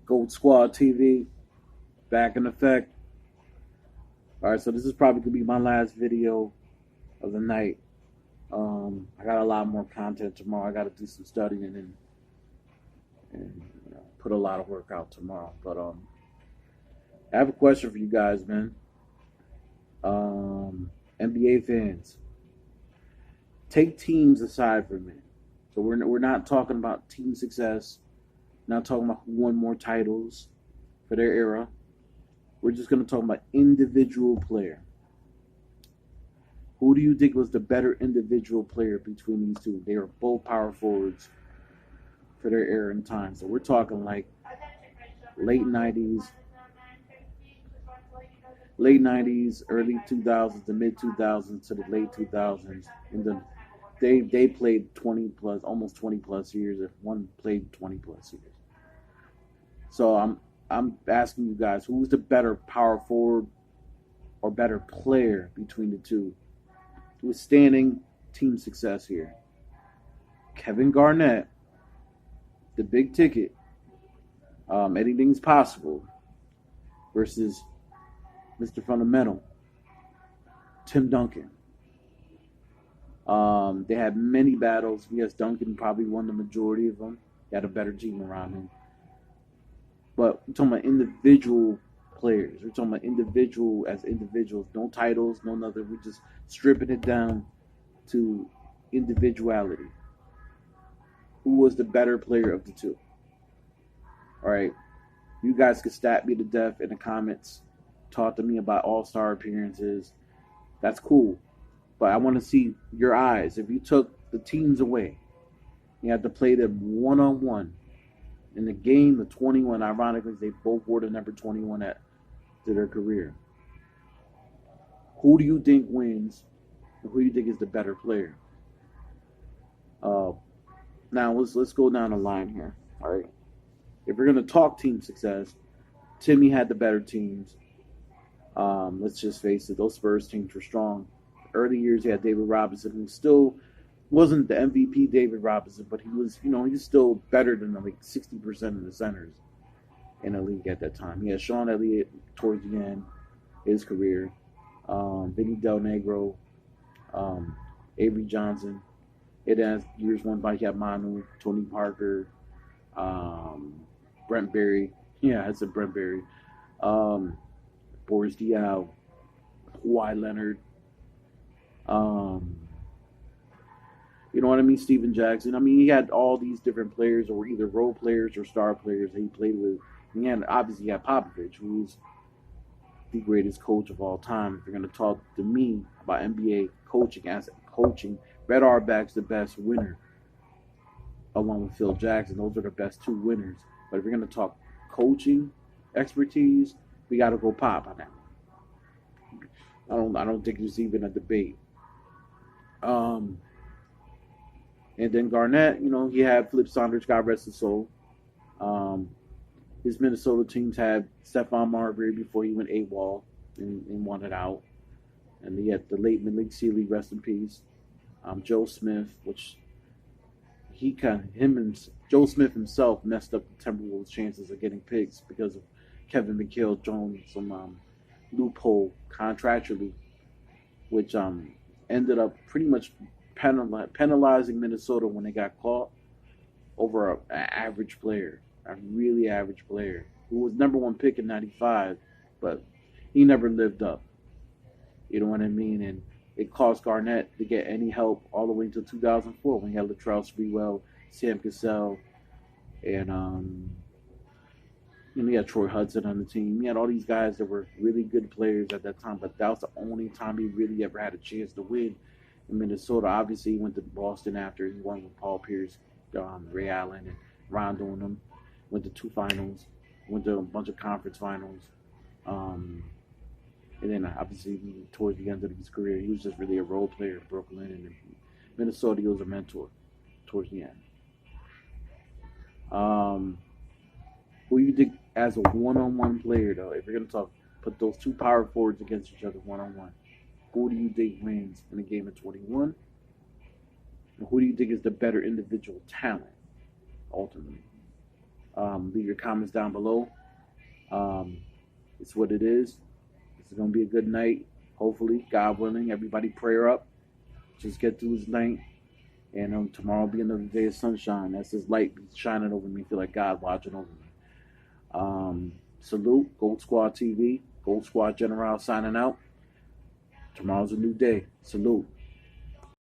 Gold Squad TV, back in effect. All right, so this is probably gonna be my last video of the night. I got a lot more content tomorrow. I got to do some studying and put a lot of work out tomorrow. But I have a question for you guys, man. NBA fans, take teams aside for a minute. So we're not talking about team success. Not talking about who won more titles for their era. We're just going to talk about individual player. Who do you think was the better individual player between these two? They were both power forwards for their era and time. So we're talking like late '90s, early 2000s, the mid 2000s to the late 2000s, and they played 20 plus, almost 20 plus years. If one played 20 plus years, so I'm asking you guys, who's the better power forward or better player between the two? Who's standing team success here? Kevin Garnett, the big ticket, anything's possible, versus Mr. Fundamental, Tim Duncan. They had many battles. Yes, Duncan probably won the majority of them. He had a better team around him. But we're talking about individual players. We're talking about individual as individuals. No titles, no nothing. We're just stripping it down to individuality. Who was the better player of the two? All right. You guys could stat me to death in the comments. Talk to me about all-star appearances. That's cool. But I want to see your eyes. If you took the teams away, you had to play them one-on-one. In the game, the 21, ironically, they both wore the number 21 to their career. Who do you think wins? And who do you think is the better player? Uh, Now let's go down the line here. All right. If we're gonna talk team success, Timmy had the better teams. Let's just face it; those Spurs teams were strong. Early years, he had David Robinson, who still wasn't the MVP David Robinson, but he was, he's still better than like 60% of the centers in the league at that time. He had Sean Elliott towards the end of his career, Vinny Del Negro, Avery Johnson. It as years went by, he had Manu, Tony Parker, Brent Berry. Yeah, it's a Brent Berry. Um, Boris Diaw, Kawhi Leonard. Um, you know what I mean? Steven Jackson. I mean, he had all these different players, or either role players or star players that he played with. And obviously, he had Popovich, who's the greatest coach of all time. If you're going to talk to me about NBA coaching, as coaching, Red Auerbach's the best winner, along with Phil Jackson. Those are the best two winners. But if you're going to talk coaching expertise, we got to go Pop on that. I don't think there's even a debate. Um, and then Garnett, he had Flip Saunders, God rest his soul. Um, his Minnesota teams had Stephon Marbury before he went AWOL and won it out. And he had the late Malik Sealy, rest in peace. Joe Smith, which Joe Smith himself messed up the Timberwolves' chances of getting picks because of Kevin McHale throwing some loophole contractually, which ended up pretty much penalizing Minnesota when they got caught over an average player, a really average player who was number one pick in '95, but he never lived up. You know what I mean? And it cost Garnett to get any help all the way until 2004 when he had Latrell Sprewell, Sam Cassell, and he had Troy Hudson on the team. He had all these guys that were really good players at that time, but that was the only time he really ever had a chance to win in Minnesota. Obviously, he went to Boston after he won with Paul Pierce, Ray Allen, and Rondo and them. Went to two finals, went to a bunch of conference finals. Um, and then obviously towards the end of his career, he was just really a role player in Brooklyn, and in Minnesota he was a mentor towards the end. Um, who you think as a one-on-one player though? If you're gonna put those two power forwards against each other one-on-one, who do you think wins in a game of 21? And who do you think is the better individual talent ultimately? Leave your comments down below. It's what it is. It's going to be a good night. Hopefully, God willing, everybody prayer up. Just get through this night. And tomorrow will be another day of sunshine. That's His light shining over me. I feel like God watching over me. Salute, Gold Squad TV, Gold Squad General signing out. Tomorrow's a new day. Salute.